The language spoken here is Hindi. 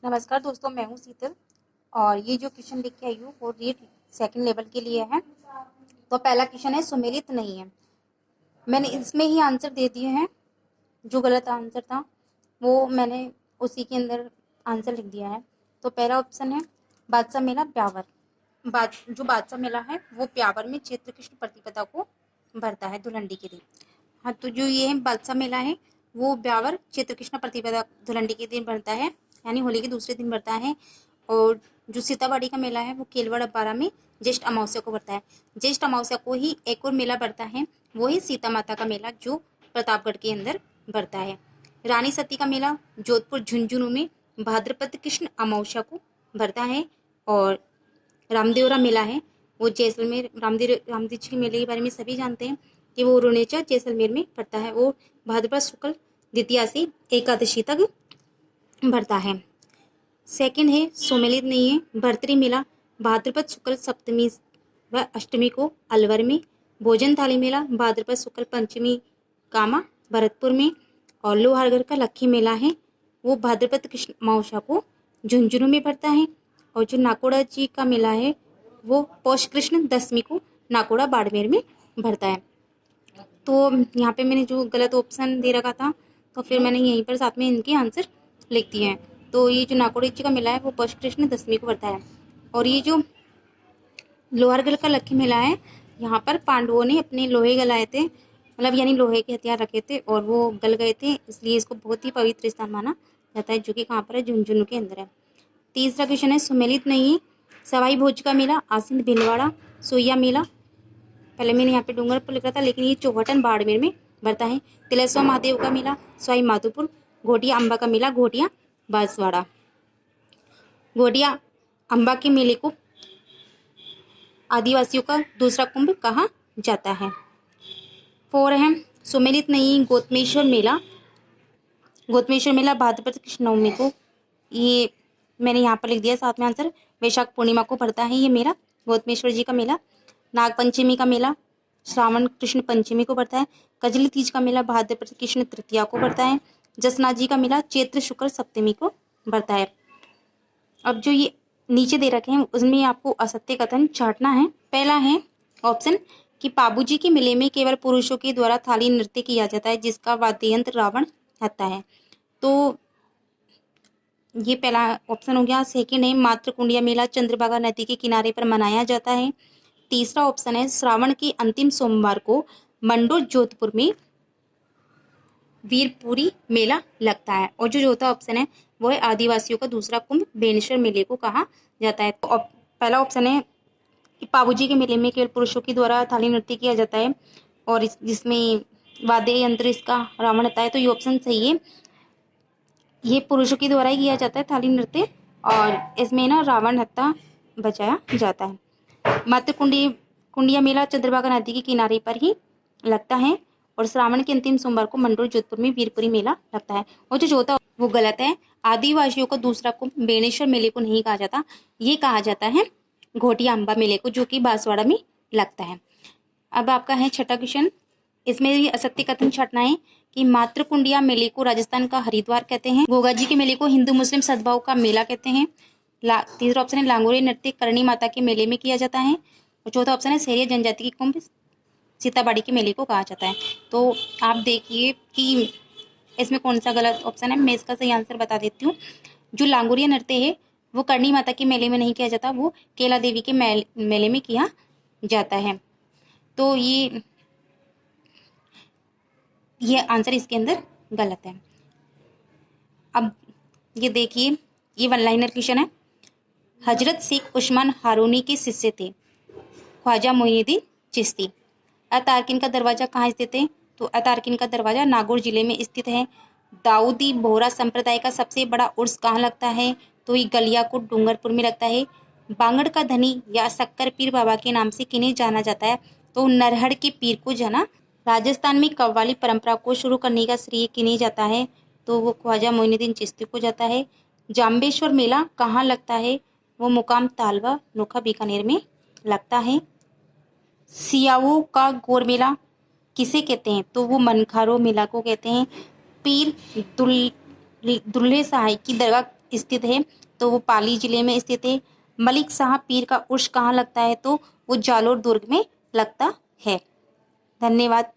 नमस्कार दोस्तों, मैं हूँ शीतल और ये जो क्वेश्चन लेके आई हूँ वो रीड सेकंड लेवल के लिए है। तो पहला क्वेश्चन है सुमेलित नहीं है। मैंने इसमें ही आंसर दे दिए हैं। जो गलत आंसर था वो मैंने उसी के अंदर आंसर लिख दिया है। तो पहला ऑप्शन है बादशाह मेला ब्यावर। जो बादशाह मेला है वो ब्यावर में चैत्र कृष्ण प्रतिपदा को भरता है धुलंडी के दिन। हाँ, तो जो ये है बादशाह मेला है वो ब्यावर चैत्र कृष्ण प्रतिपदा धुलंडी के दिन भरता है, यानी होली के दूसरे दिन भरता है। और जो सीताबाड़ी का मेला है वो केलवड़ अब्बारा में ज्येष्ठ अमावस्या को भरता है। ज्येष्ठ अमावस्या को ही एक और मेला भरता है, वो ही सीता माता का मेला जो प्रतापगढ़ के अंदर भरता है। रानी सती का मेला जोधपुर झुंझुनू में भाद्रपद कृष्ण अमावस्या को भरता है। और रामदेवरा मेला है वो जैसलमेर, रामदेव जी के मेले के बारे में सभी जानते हैं कि वो रुणेचा जैसलमेर में पड़ता है। वो भाद्रपद शुक्ल द्वितीया से एकादशी तक भरता है। सेकंड है सुमेलित नहीं है भर्तरी मेला भाद्रपद शुक्ल सप्तमी व अष्टमी को अलवर में। भोजन थाली मेला भाद्रपद शुक्ल पंचमी कामा भरतपुर में। और लोहारगढ़ का लक्खी मेला है वो भाद्रपद कृष्ण अमावस्या को झुंझुनू में भरता है। और जो नाकोड़ा जी का मेला है वो पौष कृष्ण दशमी को नाकोड़ा बाड़मेर में भरता है। तो यहाँ पे मैंने जो गलत ऑप्शन दे रखा था तो फिर मैंने यहीं पर साथ में इनके आंसर लिख दिए हैं। तो ये जो नाकोड़ा जी का मेला है वो पौष कृष्ण दशमी को भरता है। और ये जो लोहारगढ़ का लक्खी मेला है यहाँ पर पांडवों ने अपने लोहे गलाए थे, मतलब यानी लोहे के हथियार रखे थे और वो गल गए थे, इसलिए इसको बहुत ही पवित्र स्थान माना जाता है, जो कि कहाँ पर है, झुंझुनू के अंदर है। तीसरा क्वेश्चन है सुमेलित नहीं सवाई भोज का मेला आसिंद भीलवाड़ा सोया मेला। पहले मैंने यहाँ पे डूंगरपुर लिखा था लेकिन ये चौहटन बाड़मेर में भरता है। तिलेश्वर महादेव का मेला सवाई माधोपुर। घोटिया अम्बा का मेला घोटिया बांसवाड़ा। घोटिया अम्बा के मेले को आदिवासियों का दूसरा कुंभ कहा जाता है। 4 है सुमेलित नहीं गौतमेश्वर मेला। गौतमेश्वर मेला भाद्रपद कृष्ण नवमी को, ये मैंने यहाँ पर लिख दिया साथ में आंसर, वैशाख पूर्णिमा को भरता है ये मेला गौतमेश्वर जी का मेला। नागपंचमी का मेला श्रावण कृष्ण पंचमी को भरता है। कजली तीज का मेला भाद्रपद कृष्ण तृतीया को भरता है। जसना जी का मेला चैत्र शुक्ल सप्तमी को भरता है। अब जो ये नीचे दे रखे हैं उसमें आपको असत्य कथन छांटना है। पहला है ऑप्शन कि पाबूजी के मेले में केवल पुरुषों के द्वारा थाली नृत्य किया जाता है जिसका वाद्य यंत्र रावण हत्ता है। तो ये पहला ऑप्शन हो गया। सेकंड है मातृ कुंडिया मेला चंद्रभागा नदी के किनारे पर मनाया जाता है। तीसरा ऑप्शन है श्रावण के अंतिम सोमवार को मंडोर जोधपुर में वीरपुरी मेला लगता है। और जो चौथा ऑप्शन है वो है आदिवासियों का दूसरा कुंभ बेनेश्वर मेले को कहा जाता है। तो पहला ऑप्शन है कि पाबूजी के मेले में केवल पुरुषों के द्वारा थाली नृत्य किया जाता है और जिसमें वाद्य यंत्र इसका रावण हत्ता है, तो ये ऑप्शन सही है। ये पुरुषों के द्वारा ही किया जाता है थाली नृत्य और इसमें ना रावण हत्ता बचाया जाता है। मातृ कुंडिया मेला चंद्रभागा नदी के किनारे पर ही लगता है और श्रावण के अंतिम सोमवार को मंडोर जोधपुर में वीरपुरी मेला लगता है। और जो चौथा वो गलत है। आदिवासियों का दूसरा कुंभ बेनेश्वर मेले को नहीं कहा जाता, ये कहा जाता है घोटिया अम्बा मेले को, जो कि बांसवाड़ा में लगता है। अब आपका है छठा क्वेश्चन। इसमें भी असत्य कथन छाटना है कि मातृकुंडिया मेले को राजस्थान का हरिद्वार कहते हैं। गोगा जी के मेले को हिंदू मुस्लिम सद्भाव का मेला कहते हैं। तीसरा ऑप्शन है लांगोरी नृत्य करणी माता के मेले में किया जाता है। और चौथा ऑप्शन है शहरिया जनजाति की कुंभ सीताबाड़ी के मेले को कहा जाता है। तो आप देखिए कि इसमें कौन सा गलत ऑप्शन है। मैं इसका सही आंसर बता देती हूँ। जो लांगोरिया नृत्य है वो करणी माता के मेले में नहीं किया जाता, वो केला देवी के मेले में किया जाता है। तो ये आंसर इसके अंदर गलत है। अब ये देखिए, ये वन लाइनर क्वेश्चन है। हजरत शेख उस्मान हारूनी के शिष्य थे ख्वाजा मोइनुद्दीन चिश्ती। अतारकिन का दरवाजा कहाँ स्थित है? तो अतारकिन का दरवाजा नागौर जिले में स्थित है। दाऊदी बोहरा संप्रदाय का सबसे बड़ा उर्स कहाँ लगता है? तो ये गलियाकोट डूंगरपुर में लगता है। बांगड़ का धनी या शक्कर पीर बाबा के नाम से किन्हें जाना जाता है? तो नरहड़ के पीर को जाना। राजस्थान में कव्वाली परंपरा को शुरू करने का श्रेय किन्हें जाता है? तो वो ख्वाजा मोइनुद्दीन चिश्ती को जाता है। जाम्बेश्वर मेला कहाँ लगता है? वो मुकाम तालवा नोखा बीकानेर में लगता है। सियाओं का गोर मेला किसे कहते हैं? तो वो मनखारो मेला को कहते हैं। पीर दुल्हे सहाय की दरगाह स्थित है, तो वो पाली जिले में स्थित है। मलिक शाह पीर का उर्स कहाँ लगता है, तो वो जालोर दुर्ग में लगता है। धन्यवाद।